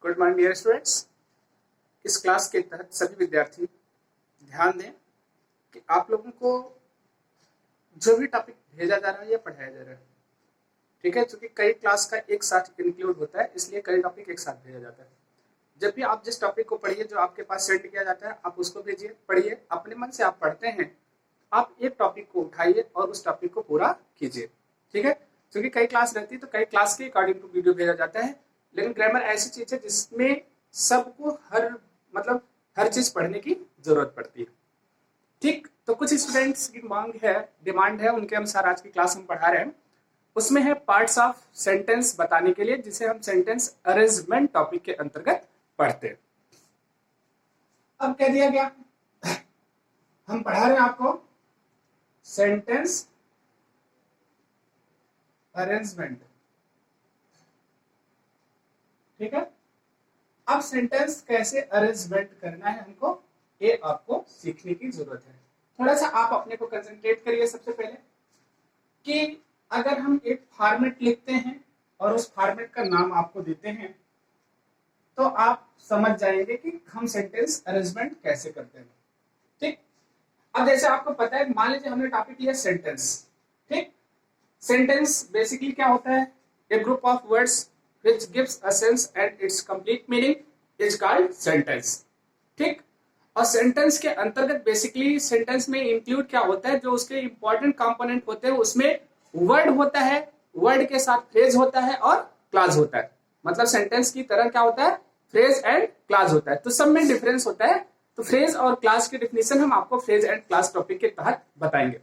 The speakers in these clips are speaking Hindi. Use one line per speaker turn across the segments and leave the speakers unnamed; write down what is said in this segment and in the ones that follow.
Good morning dear students. इस क्लास के तहत सभी विद्यार्थी ध्यान दें कि आप लोगों को जो भी टॉपिक भेजा जा रहा है या पढ़ाया जा रहा है, ठीक है, क्योंकि कई क्लास का एक साथ इंक्लूड होता है, इसलिए कई टॉपिक एक साथ भेजा जाता है। जब भी आप जिस टॉपिक को पढ़िए, जो आपके पास सेंड किया जाता है, आप उसको भेजिए, पढ़िए, अपने मन से आप पढ़ते हैं, आप एक टॉपिक को उठाइए और उस टॉपिक को पूरा कीजिए, ठीक है। क्योंकि कई क्लास रहती है तो कई क्लास के अकॉर्डिंग टू वीडियो भेजा जाता है, लेकिन ग्रामर ऐसी चीज है जिसमें सबको हर चीज पढ़ने की जरूरत पड़ती है, ठीक। तो कुछ स्टूडेंट्स की डिमांड है, उनके अनुसार आज की क्लास हम पढ़ा रहे हैं। उसमें है पार्ट्स ऑफ सेंटेंस बताने के लिए, जिसे हम सेंटेंस अरेंजमेंट टॉपिक के अंतर्गत पढ़ते हैं। अब कह दिया गया हम पढ़ा रहे हैं आपको सेंटेंस अरेंजमेंट, ठीक है। अब सेंटेंस कैसे अरेंजमेंट करना है हमको, ये आपको सीखने की जरूरत है। थोड़ा सा आप अपने को कंसंट्रेट करिए सबसे पहले कि अगर हम एक फॉर्मेट लिखते हैं और उस फॉर्मेट का नाम आपको देते हैं तो आप समझ जाएंगे कि हम सेंटेंस अरेंजमेंट कैसे करते हैं, ठीक। अब जैसे आपको पता है, मान लीजिए हमने टॉपिक लिया सेंटेंस, ठीक। सेंटेंस बेसिकली क्या होता है? A group of words which gives a sense and its complete meaning is called sentence, ठीक। और सेंटेंस के अंतर्गत बेसिकली सेंटेंस में इंक्लूड क्या होता है, जो उसके इंपॉर्टेंट कंपोनेंट होते हैं उसमें वर्ड होता है, वर्ड के साथ फ्रेज होता है और क्लॉज होता है। मतलब सेंटेंस की तरह क्या होता है, फ्रेज एंड क्लॉज होता है। तो सब में डिफरेंस होता है। तो फ्रेज और क्लॉज की डेफिनेशन हम आपको फ्रेज एंड क्लॉज टॉपिक के तहत बताएंगे।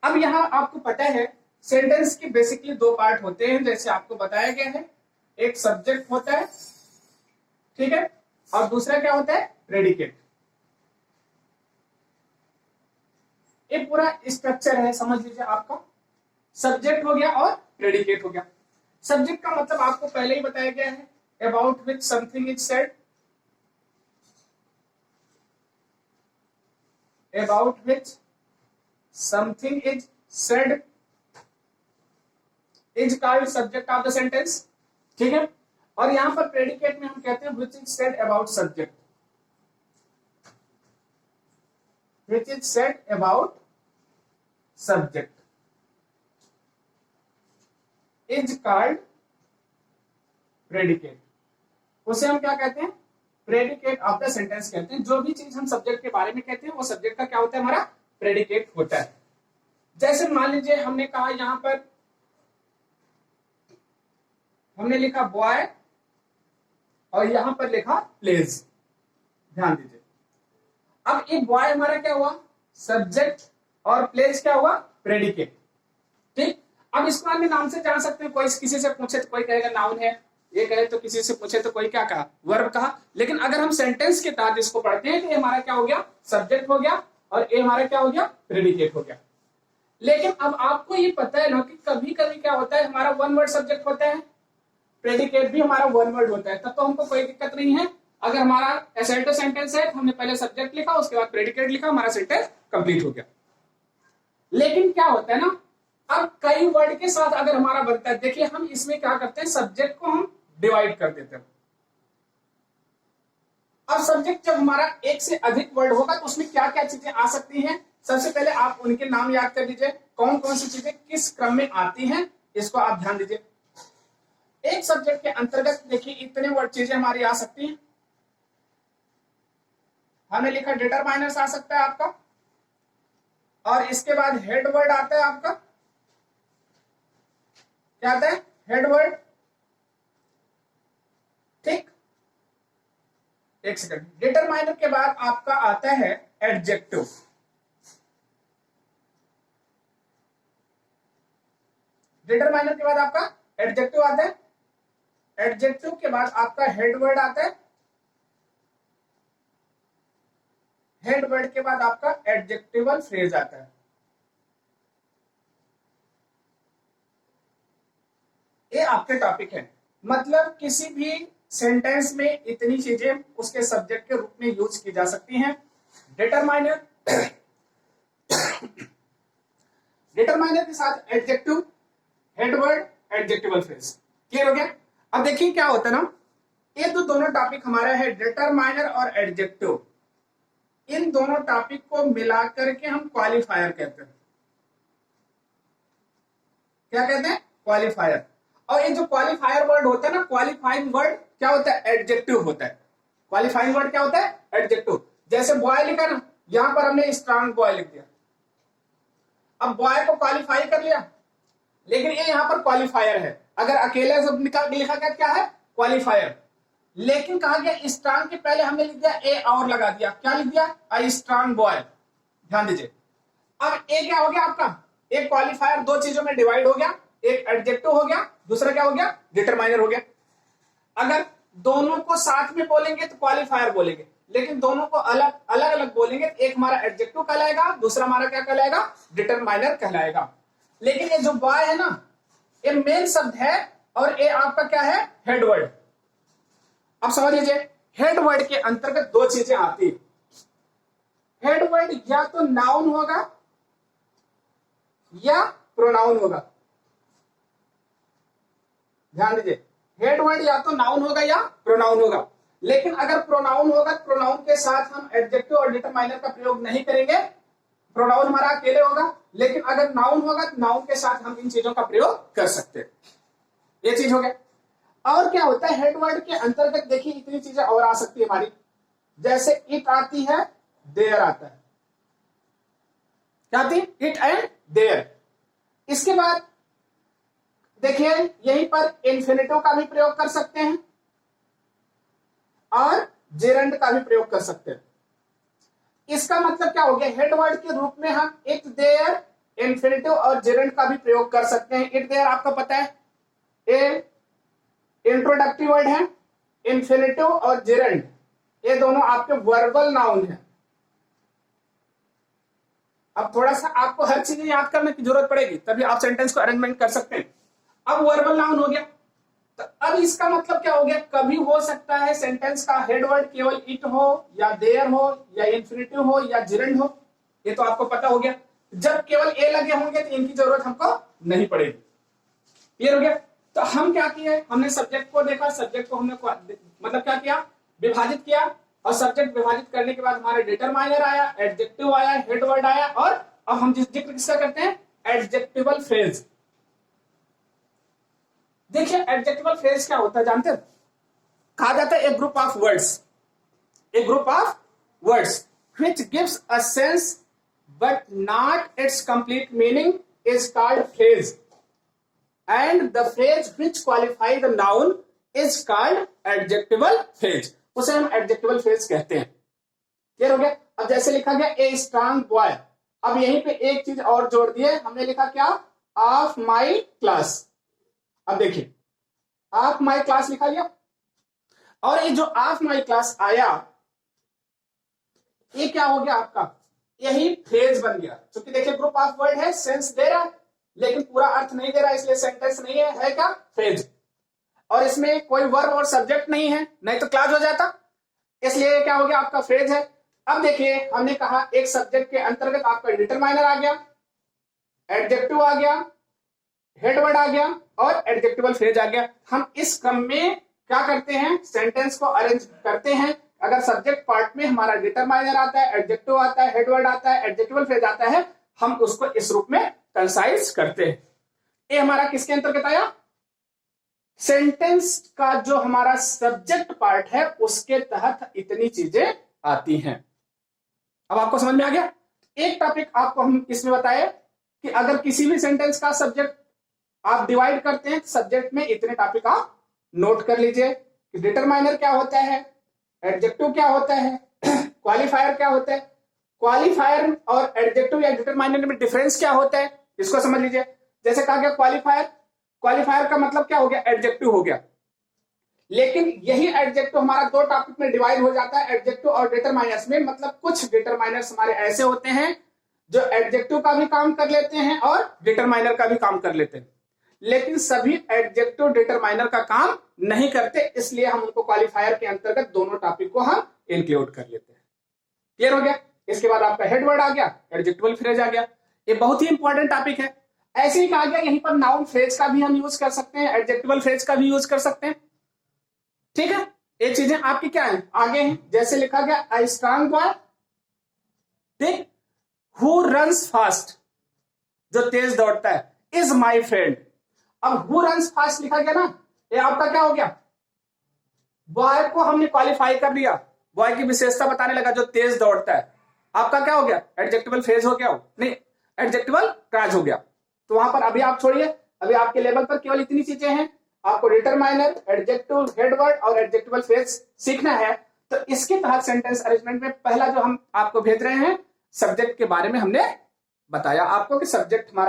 अब यहां आपको पता है सेंटेंस की बेसिकली दो पार्ट होते हैं, जैसे आपको बताया गया है। एक सब्जेक्ट होता है, ठीक है, और दूसरा क्या होता है, प्रेडिकेट। ये पूरा स्ट्रक्चर है, समझ लीजिए। आपका सब्जेक्ट हो गया और प्रेडिकेट हो गया। सब्जेक्ट का मतलब आपको पहले ही बताया गया है, about which something is said, about which something is said is called subject of the sentence, ठीक है। और यहां पर प्रेडिकेट में हम कहते हैं which is said about subject, which is said about subject is called predicate. उसे हम क्या कहते हैं, प्रेडिकेट ऑफ द सेंटेंस कहते हैं। जो भी चीज हम सब्जेक्ट के बारे में कहते हैं वो सब्जेक्ट का क्या होता है, हमारा प्रेडिकेट होता है। जैसे मान लीजिए हमने कहा, यहां पर हमने लिखा बॉय और यहां पर लिखा प्लेज, ध्यान दीजिए। अब ये बॉय हमारा क्या हुआ, सब्जेक्ट, और प्लेज क्या हुआ, प्रेडिकेट, ठीक। अब इसको अन्य नाम से जान सकते हैं। कोई किसी से पूछे तो कोई कहेगा नाउन है, ये कहे तो किसी से पूछे तो कोई क्या कहा, वर्ब कहा। लेकिन अगर हम सेंटेंस के तहत इसको पढ़ते हैं तो ये हमारा क्या हो गया, सब्जेक्ट हो गया, और ये हमारा क्या हो गया, प्रेडिकेट हो गया। लेकिन अब आपको ये पता है ना कि कभी कभी क्या होता है, हमारा वन वर्ड सब्जेक्ट होता है, प्रेडिकेट भी हमारा वन वर्ड होता है। तब तो हमको कोई दिक्कत नहीं है। अगर हमारा असर्टिव सेंटेंस है तो हमने पहले सब्जेक्ट लिखा, उसके बाद प्रेडिकेट लिखा, हमारा सेंटेंस कंप्लीट हो गया। लेकिन क्या होता है ना, अब कई वर्ड के साथ अगर हमारा बनता है, देखिए हम इसमें क्या करते हैं, सब्जेक्ट को हम डिवाइड कर देते हैं। अब सब्जेक्ट जब हमारा एक से अधिक वर्ड होगा तो उसमें क्या क्या चीजें आ सकती हैं, सबसे पहले आप उनके नाम याद कर लीजिए, कौन कौन सी चीजें किस क्रम में आती हैं, इसको आप ध्यान दीजिए। एक सब्जेक्ट के अंतर्गत देखिए इतने वर्ड चीजें हमारी आ सकती हैं। हमने लिखा डिटरमाइनर्स आ सकता है आपका, और इसके बाद हेड वर्ड आता है आपका, क्या आता है, हेड वर्ड, ठीक। एक सेकंड, डिटरमाइनर के बाद आपका आता है एडजेक्टिव, डिटरमाइनर के बाद आपका एडजेक्टिव आता है, एडजेक्टिव के बाद आपका हेड वर्ड आता है, हेड वर्ड के बाद आपका एडजेक्टिवल फ्रेज आता है। ये आपके टॉपिक है। मतलब किसी भी सेंटेंस में इतनी चीजें उसके सब्जेक्ट के रूप में यूज की जा सकती हैं। डिटरमाइनर, डिटरमाइनर के साथ adjective, head word, adjectival phrase. Clear हो गया? अब देखिए क्या होता है ना, ये तो दोनों टॉपिक हमारा है डिटरमाइनर और एडजेक्टिव, इन दोनों टॉपिक को मिला करके हम क्वालिफायर कहते हैं। क्या कहते हैं? क्वालिफायर। और ये जो क्वालिफायर वर्ड होता है ना, क्वालिफाइंग वर्ड क्या होता है? एडजेक्टिव होता है। क्वालिफाइंग वर्ड क्या होता है? एडजेक्टिव। जैसे बॉय लिखा ना, यहां पर हमने स्ट्रांग बॉय लिख दिया, अब बॉय को क्वालिफाई कर लिया, लेकिन ये यहां पर क्वालिफायर है। अगर अकेले सब लिखा गया क्या है? क्वालिफायर। लेकिन कहा गया स्ट्रांग के पहले हमने लिख दिया ए और लगा दिया, क्या लिख दिया? आई स्ट्रांग बॉय। ध्यान दीजिए, अब ए क्या हो गया आपका? एक क्वालिफायर दो चीजों में डिवाइड हो गया, एक एडजेक्टिव हो गया, दूसरा क्या हो गया? डिटरमाइनर हो गया। अगर दोनों को साथ में बोलेंगे तो क्वालिफायर बोलेंगे, लेकिन दोनों को अलग अलग बोलेंगे तो एक हमारा एडजेक्टिव कहलाएगा, दूसरा हमारा क्या कहलाएगा? डिटरमाइनर कहलाएगा। लेकिन ये जो बॉय है ना, ये मेन शब्द है और ये आपका क्या है? Head word. अब समझ लीजिए, हेड वर्ड के अंतर्गत दो चीजें आती है। हेड वर्ड या तो नाउन होगा या प्रोनाउन होगा। ध्यान दीजिए, हेड वर्ड या तो नाउन होगा या प्रोनाउन होगा। लेकिन अगर प्रोनाउन होगा तो प्रोनाउन के साथ हम एडजेक्टिव और डिटरमाइनर का प्रयोग नहीं करेंगे, प्रोनाउन हमारा अकेले होगा। लेकिन अगर नाउन होगा तो नाउन के साथ हम इन चीजों का प्रयोग कर सकते हैं। ये चीज हो गया। और क्या होता है हेड वर्ड के अंतर्गत? देखिए इतनी चीजें और आ सकती है हमारी, जैसे इट आती है, देयर आता है। क्या आती? इट एंड देयर। इसके बाद देखिए यहीं पर इन्फिनिटिव का भी प्रयोग कर सकते हैं और जेरंड का भी प्रयोग कर सकते हैं। इसका मतलब क्या हो गया? हेड वर्ड के रूप में हम इट, देयर, इन्फिनिटिव और जेरंड का भी प्रयोग कर सकते हैं। इट, देयर आपको पता है ये इंट्रोडक्टिव वर्ड है, इन्फिनिटिव और जेरंड ये दोनों आपके वर्बल नाउन है। अब थोड़ा सा आपको हर चीज याद करने की जरूरत पड़ेगी, तभी आप सेंटेंस को अरेंजमेंट कर सकते हैं। अब वर्बल नाउन हो गया, तो अब इसका मतलब क्या हो गया? कभी हो सकता है सेंटेंस का हेड वर्ड केवल इट हो या देयर हो या इन्फिनिटिव हो या जेरंड हो, ये तो आपको पता हो गया। जब केवल ए लगे होंगे तो इनकी जरूरत हमको नहीं पड़ेगी। क्लियर हो गया? तो हम क्या किए? हमने सब्जेक्ट को देखा, सब्जेक्ट को हमने मतलब क्या किया? विभाजित किया, और सब्जेक्ट विभाजित करने के बाद हमारे डिटरमाइनर आया, एडजेक्टिव आया, हेड वर्ड आया, और अब हम जिस जिक्र किसका करते हैं? Adjectival phrase. देखिए एडजेक्टिवल फ्रेज क्या होता है जानते हैं? कहा जाता है a group of words, a group of words which gives a sense but not its complete meaning is called phrase, and the phrase which qualify the noun is called adjectival phrase। उसे हम एडजेक्टिवल फ्रेज कहते हैं। क्लियर हो गया? अब जैसे लिखा गया ए स्ट्रांग बॉय, अब यहीं पे एक चीज और जोड़ दिए, हमने लिखा क्या? Of my class. अब देखिए ऑफ माई क्लास लिखा गया, और ये जो ऑफ माई क्लास आया ये क्या हो गया आपका? यही फ्रेज बन गया। क्योंकि देखिए ग्रुप ऑफ वर्ड है, सेंस दे रहा है लेकिन पूरा अर्थ नहीं दे रहा है, इसलिए सेंटेंस नहीं है क्या? फ्रेज। और इसमें कोई वर्ब और सब्जेक्ट नहीं है, नहीं तो क्लास हो जाता, इसलिए क्या हो गया? आपका फ्रेज है। अब देखिए हमने कहा एक सब्जेक्ट के अंतर्गत आपका डिटरमाइनर आ गया, एडजेक्टिव आ गया, हेड वर्ड आ गया और एडजेक्टिवल फ्रेज आ गया। हम इस क्रम में क्या करते हैं? सेंटेंस को अरेंज करते हैं। अगर सब्जेक्ट पार्ट में हमारा डिटरमाइनर आता है, एडजेक्टिव आता है, हेड वर्ड आता है, एडजेक्टिवल फ्रेज आता है, हम उसको इस रूप में कंसाइज करते हैं। ये हमारा किसके अंतर्गत आया? सेंटेंस का जो हमारा सब्जेक्ट पार्ट है उसके तहत इतनी चीजें आती हैं। अब आपको समझ में आ गया? एक टॉपिक आपको हम इसमें बताए कि अगर किसी भी सेंटेंस का सब्जेक्ट आप डिवाइड करते हैं, सब्जेक्ट में इतने टॉपिक आप नोट कर लीजिए कि डिटरमाइनर क्या होता है, एडजेक्टिव क्या होता है, क्वालिफायर क्या होता है, क्वालिफायर और एडजेक्टिव या डिटरमाइनर में डिफरेंस क्या होता है, इसको समझ लीजिए। जैसे कहा गया क्वालिफायर, क्वालिफायर का मतलब क्या हो गया? एडजेक्टिव हो गया। लेकिन यही एडजेक्टिव हमारा दो टॉपिक में डिवाइड हो जाता है, एडजेक्टिव और डिटरमाइनर्स में। मतलब कुछ डिटरमाइनर्स हमारे ऐसे होते हैं जो एडजेक्टिव का भी काम कर लेते हैं और डिटरमाइनर का भी काम कर लेते हैं, लेकिन सभी एडजेक्टिव डिटरमाइनर का काम नहीं करते, इसलिए हम उनको क्वालिफायर के अंतर्गत दोनों टॉपिक को हम इंक्लूड कर लेते हैं। क्लियर हो गया? इसके बाद आपका हेड वर्ड आ गया, एडजेक्टिवल फ्रेज आ गया। ये बहुत ही इंपॉर्टेंट टॉपिक है। ऐसे ही कहा गया यहीं पर नाउन फ्रेज का भी हम यूज कर सकते हैं, एडजेक्टिवल फ्रेज का भी यूज कर सकते हैं। ठीक है? ये चीजें आपकी क्या है, आगे हैं। जैसे लिखा गया आई स्ट्रांग बॉय, ठीक, हु रन्स फास्ट, जो तेज दौड़ता है, इज माई फ्रेंड। अब हु रन्स फास्ट लिखा गया ना, ये आपका क्या हो गया, बॉय को हमने क्वालिफाई कर लिया, बॉय की विशेषता बताने लगा जो तेज दौड़ता है। आपका क्या हो गया, एडजेक्टिवल फ्रेज हो गया, नहीं एडजेक्टिवल क्लॉज हो गया। तो वहां पर अभी आप छोड़िए, अभी आपके लेवल पर केवल इतनी चीजें हैं, आपको डिटरमाइनर, एडजेक्टिव, हेडवर्ड और एडजेक्टिवल फ्रेज सीखना है। तो इसके तहत सेंटेंस अरेंजमेंट में पहला जो हम आपको भेज रहे हैं, सब्जेक्ट के बारे में हमने बताया आपको कि सब्जेक्ट हमारा